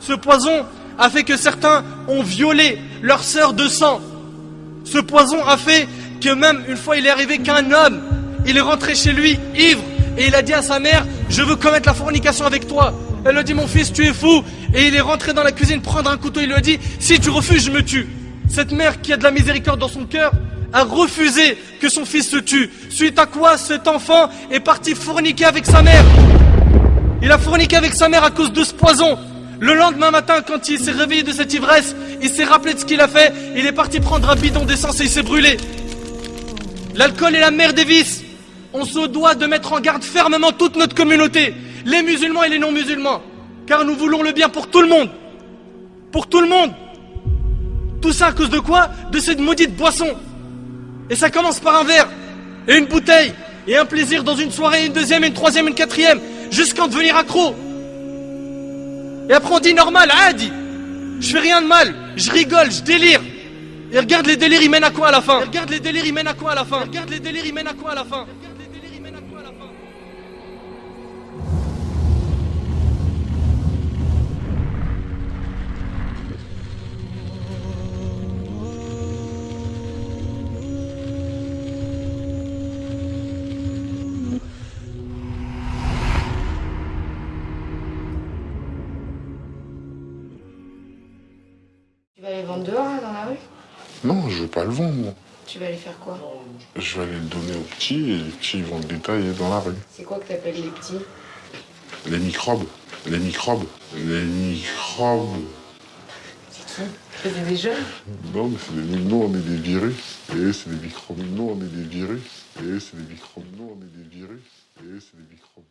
Ce poison a fait que certains ont violé leur sœur de sang. Ce poison a fait que même une fois il est arrivé qu'un homme, il est rentré chez lui ivre et il a dit à sa mère, je veux commettre la fornication avec toi. Elle lui a dit, mon fils, tu es fou. Et il est rentré dans la cuisine prendre un couteau, il lui a dit, si tu refuses, je me tue. Cette mère qui a de la miséricorde dans son cœur a refusé que son fils se tue. Suite à quoi cet enfant est parti forniquer avec sa mère. Il a forniqué avec sa mère à cause de ce poison. Le lendemain matin, quand il s'est réveillé de cette ivresse, il s'est rappelé de ce qu'il a fait. Il est parti prendre un bidon d'essence et il s'est brûlé. L'alcool est la mère des vices. On se doit de mettre en garde fermement toute notre communauté, les musulmans et les non-musulmans, car nous voulons le bien pour tout le monde. Pour tout le monde. Tout ça à cause de quoi? De cette maudite boisson. Et ça commence par un verre, et une bouteille, et un plaisir dans une soirée, une deuxième, une troisième, une quatrième, jusqu'à en devenir accro. Et après on dit normal, adi. Je fais rien de mal, je rigole, je délire. Et regarde les délires, ils mènent à quoi à la fin? Regarde les délires, ils mènent à quoi à la fin? Regarde les délires, ils mènent à quoi à la fin? Tu vas les vendre dehors, là, dans la rue? Non, je vais pas le vendre, moi. Tu vas aller faire quoi? Je vais aller le donner aux petits et les petits vont le détailler dans la rue. C'est quoi que t'appelles les petits? Les microbes. Les microbes. Les microbes. C'est qui? C'est des jeunes? Non, mais c'est des... Nous, on est des virus. Et eux, c'est des microbes. Nous, on est des virus. Et eux, c'est des microbes. Nous, on est des virus. Et eux, c'est des microbes.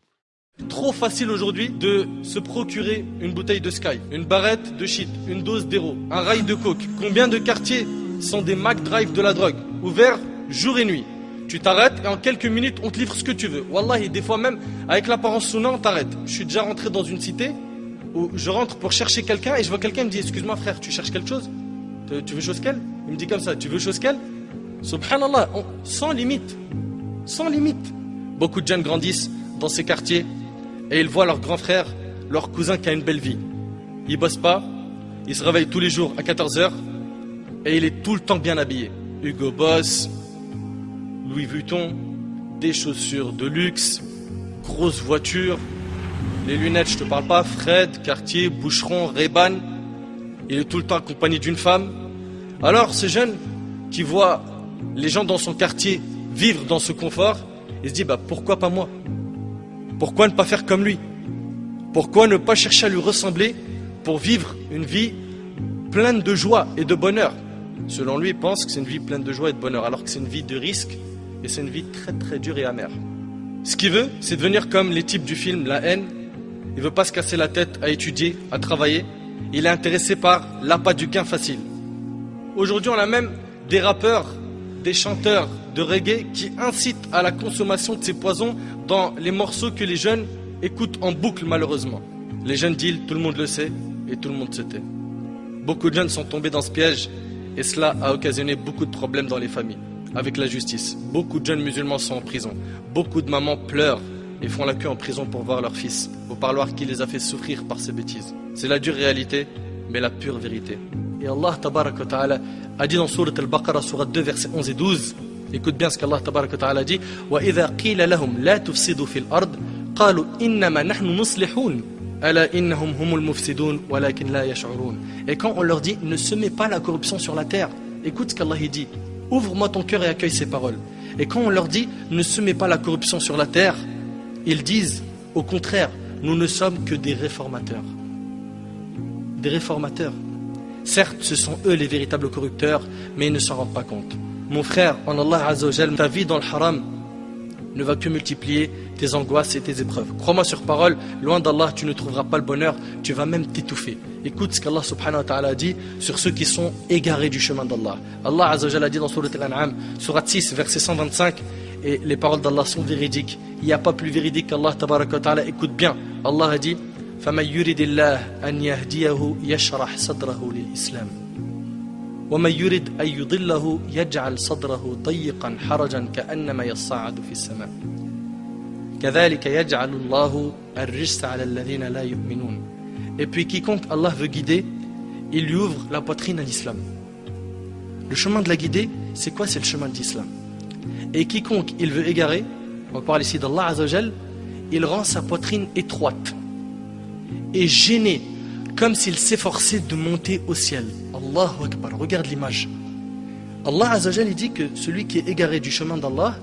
Trop facile aujourd'hui de se procurer une bouteille de Sky, une barrette de shit, une dose d'héro, un rail de coke. Combien de quartiers sont des McDrive de la drogue, ouverts jour et nuit? Tu t'arrêtes et en quelques minutes on te livre ce que tu veux. Wallahi, des fois même avec l'apparence Souna on t'arrête. Je suis déjà rentré dans une cité où je rentre pour chercher quelqu'un et je vois quelqu'un me dit, excuse-moi frère, tu cherches quelque chose? Tu veux chose qu'elle? Il me dit comme ça, tu veux chose qu'elle? Subhanallah, sans limite. Sans limite. Beaucoup de jeunes grandissent dans ces quartiers et ils voient leur grand frère, leur cousin qui a une belle vie. Il bosse pas, il se réveille tous les jours à 14h et il est tout le temps bien habillé. Hugo Boss, Louis Vuitton, des chaussures de luxe, grosse voiture, les lunettes, je te parle pas, Fred, Cartier, Boucheron, Ray-Ban. Il est tout le temps accompagné d'une femme. Alors ce jeune qui voit les gens dans son quartier vivre dans ce confort, il se dit bah pourquoi pas moi? Pourquoi ne pas faire comme lui? Pourquoi ne pas chercher à lui ressembler pour vivre une vie pleine de joie et de bonheur? Selon lui, il pense que c'est une vie pleine de joie et de bonheur, alors que c'est une vie de risque et c'est une vie très très dure et amère. Ce qu'il veut, c'est devenir comme les types du film La Haine. Il ne veut pas se casser la tête à étudier, à travailler. Il est intéressé par l'appât du gain facile. Aujourd'hui, on a même des rappeurs, des chanteurs de reggae qui incitent à la consommation de ces poisons dans les morceaux que les jeunes écoutent en boucle malheureusement. Les jeunes deals, tout le monde le sait et tout le monde se tait. Beaucoup de jeunes sont tombés dans ce piège et cela a occasionné beaucoup de problèmes dans les familles, avec la justice. Beaucoup de jeunes musulmans sont en prison. Beaucoup de mamans pleurent et font la queue en prison pour voir leur fils, au parloir qui les a fait souffrir par ces bêtises. C'est la dure réalité, mais la pure vérité. Et Allah tabarak wa ta'ala a dit dans Sourate Al-Baqarah, Sourate 2, versets 11 et 12, écoute bien ce qu'Allah tabarak wa ta'ala dit, وَإِذَا قِيلَ لَهُمْ لَا تُفْسِدُوا فِي الْأَرْضِ قَالُوا إِنَّمَا نَحْنُ مُصْلِحُونَ أَلَا إِنَّهُمْ هُمُ الْمُفْسِدُونَ وَلَكِنْ لَا يَشْعُرُونَ. Et quand on leur dit, ne semez pas la corruption sur la terre, écoute ce qu'Allah dit, ouvre-moi ton cœur et accueille ces paroles. Et quand on leur dit, ne semez pas la corruption sur la terre, ils disent, au contraire, nous ne sommes que des réformateurs. Des réformateurs. Certes, ce sont eux les véritables corrupteurs, mais ils ne s'en rendent pas compte. Mon frère, en Allah Azza wa Jal, ta vie dans le haram ne va que multiplier tes angoisses et tes épreuves. Crois-moi sur parole, loin d'Allah, tu ne trouveras pas le bonheur, tu vas même t'étouffer. Écoute ce qu'Allah subhanahu wa ta'ala dit sur ceux qui sont égarés du chemin d'Allah. Allah Azza wa Jal a dit dans Surat Al-An'am, Surat 6, verset 125, et les paroles d'Allah sont véridiques. Il n'y a pas plus véridique qu'Allah tabaraka wa ta'ala. Écoute bien, Allah a dit فَمَنْ يُرِدِ اللَّهَ أَنْ يَهْدِيَهُ يَشْرَحْ صَدْرَهُ لِلْإِسْلَامِ وَمَنْ يُرِدْ أَنْ يُضِلَّهُ يَجْعَلْ صَدْرَهُ ضَيِّقًا حَرَجًا كَأَنَّمَا يَصَّعَّدُ فِي السَّمَاءِ كَذَلِكَ يَجْعَلُ اللَّهُ الرِّجْسَ عَلَى الَّذِينَ لَا يُؤْمِنُونَ. Et puis quiconque Allah veut guider, il lui ouvre la poitrine à l'islam. Le chemin de la guidée, c'est quoi? C'est le chemin de l'islam. Et quiconque il veut égarer, on parle ici d'Allah Azzawajal, il rend sa poitrine étroite et gênée, comme s'il s'efforçait de monter au ciel. Allahu Akbar, regarde l'image. Allah Azzawajal, il dit que celui qui est égaré du chemin d'Allah,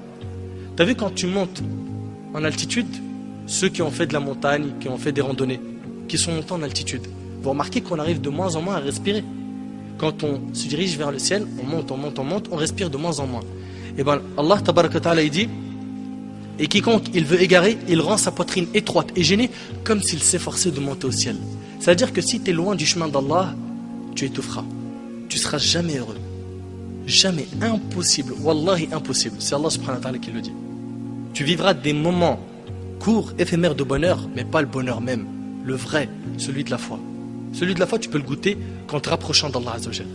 t'as vu quand tu montes en altitude, ceux qui ont fait de la montagne, qui ont fait des randonnées, qui sont montés en altitude, vous remarquez qu'on arrive de moins en moins à respirer. Quand on se dirige vers le ciel, on monte, on respire de moins en moins. Et bien Allah Tabaraka Ta'ala il dit, et quiconque il veut égarer, il rend sa poitrine étroite et gênée, comme s'il s'efforçait de monter au ciel. C'est-à-dire que si tu es loin du chemin d'Allah, tu étoufferas. Tu seras jamais heureux. Jamais, impossible, wallahi impossible. C'est Allah subhanahu wa ta'ala qui le dit. Tu vivras des moments courts, éphémères de bonheur, mais pas le bonheur même, le vrai, celui de la foi. Celui de la foi, tu peux le goûter qu'en te rapprochant d'Allah Azzawajal,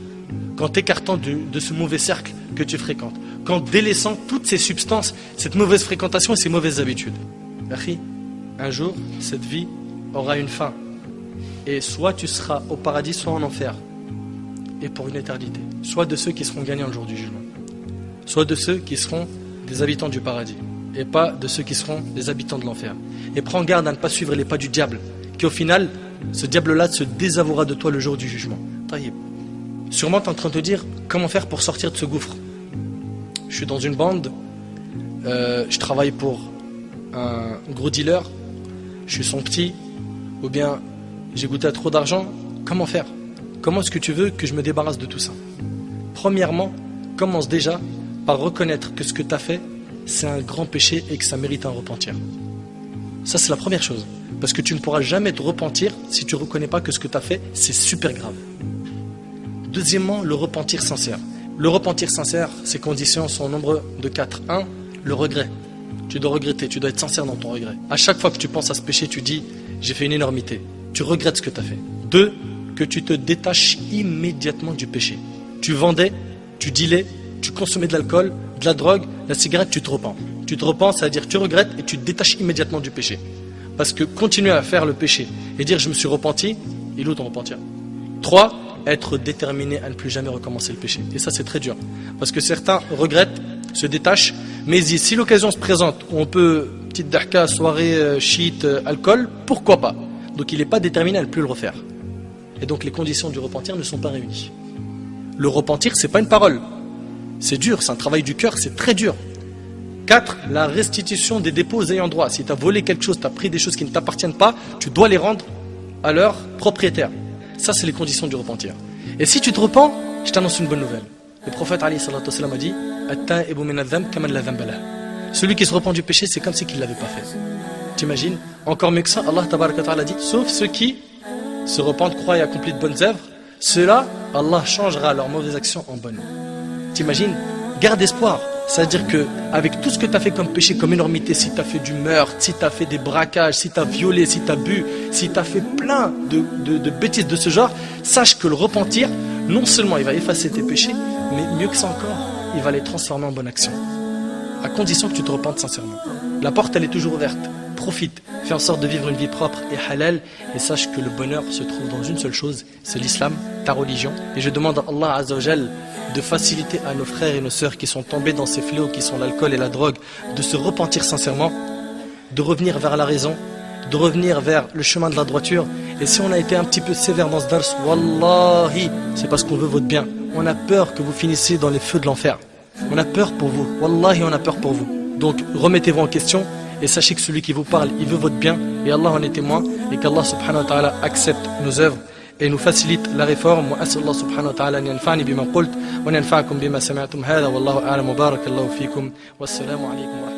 qu'en t'écartant de ce mauvais cercle que tu fréquentes, qu'en délaissant toutes ces substances, cette mauvaise fréquentation et ces mauvaises habitudes. Akhi, un jour, cette vie aura une fin. Et soit tu seras au paradis, soit en enfer. Et pour une éternité. Soit de ceux qui seront gagnants le jour du jugement. Soit de ceux qui seront des habitants du paradis. Et pas de ceux qui seront des habitants de l'enfer. Et prends garde à ne pas suivre les pas du diable. Qui au final, ce diable-là se désavouera de toi le jour du jugement. Taïb. Sûrement tu es en train de te dire comment faire pour sortir de ce gouffre. Je suis dans une bande, je travaille pour un gros dealer, je suis son petit, ou bien j'ai goûté à trop d'argent. Comment faire? Comment est-ce que tu veux que je me débarrasse de tout ça? Premièrement, commence déjà par reconnaître que ce que tu as fait, c'est un grand péché et que ça mérite un repentir. Ça, c'est la première chose. Parce que tu ne pourras jamais te repentir si tu ne reconnais pas que ce que tu as fait, c'est super grave. Deuxièmement, le repentir sincère. Le repentir sincère, ses conditions sont au nombre de 4. 1. Le regret. Tu dois regretter, tu dois être sincère dans ton regret. À chaque fois que tu penses à ce péché, tu dis « j'ai fait une énormité ». Tu regrettes ce que tu as fait. 2. Que tu te détaches immédiatement du péché. Tu vendais, tu dealais, tu consommais de l'alcool, de la drogue, la cigarette, tu te repens. Tu te repens, c'est-à-dire tu regrettes et tu te détaches immédiatement du péché. Parce que continuer à faire le péché et dire « je me suis repenti », il est où ton repentir? 3. Être déterminé à ne plus jamais recommencer le péché. Et ça, c'est très dur. Parce que certains regrettent, se détachent, mais ils disent, si l'occasion se présente, où on peut, petite dahka, soirée, shit, alcool, pourquoi pas? Donc il n'est pas déterminé à ne plus le refaire. Et donc les conditions du repentir ne sont pas réunies. Le repentir, c'est pas une parole. C'est dur, c'est un travail du cœur, c'est très dur. 4. La restitution des dépôts ayant droit. Si tu as volé quelque chose, tu as pris des choses qui ne t'appartiennent pas, tu dois les rendre à leur propriétaire. Ça, c'est les conditions du repentir. Et si tu te repens, je t'annonce une bonne nouvelle. Le prophète a dit celui qui se repent du péché, c'est comme si il ne l'avait pas fait. T'imagines? Encore mieux que ça, Allah a dit sauf ceux qui se repentent, croient et accomplissent de bonnes œuvres, ceux-là, Allah changera leurs mauvaises actions en bonnes. T'imagines? Garde espoir. C'est-à-dire que avec tout ce que tu as fait comme péché, comme énormité, si tu as fait du meurtre, si tu as fait des braquages, si tu as violé, si tu as bu, si tu as fait plein de bêtises de ce genre, sache que le repentir, non seulement il va effacer tes péchés, mais mieux que ça encore, il va les transformer en bonne action. À condition que tu te repentes sincèrement. La porte, elle est toujours ouverte. Profite, fais en sorte de vivre une vie propre et halal, et sache que le bonheur se trouve dans une seule chose, c'est l'islam, ta religion. Et je demande à Allah Azzawajal de faciliter à nos frères et nos sœurs qui sont tombés dans ces fléaux qui sont l'alcool et la drogue, de se repentir sincèrement, de revenir vers la raison, de revenir vers le chemin de la droiture. Et si on a été un petit peu sévère dans ce dars, wallahi, c'est parce qu'on veut votre bien. On a peur que vous finissiez dans les feux de l'enfer. On a peur pour vous, wallahi, on a peur pour vous. Donc remettez-vous en question et sachez que celui qui vous parle, il veut votre bien, et Allah en est témoin, et qu'Allah subhanahu wa ta'ala accepte nos œuvres et nous facilite la réforme. وأسأل الله سبحانه وتعالى أن ينفعني بما قلت وأن ينفعكم بما سمعتم هذا والله أعلم وبارك الله فيكم والسلام عليكم ورحمة الله.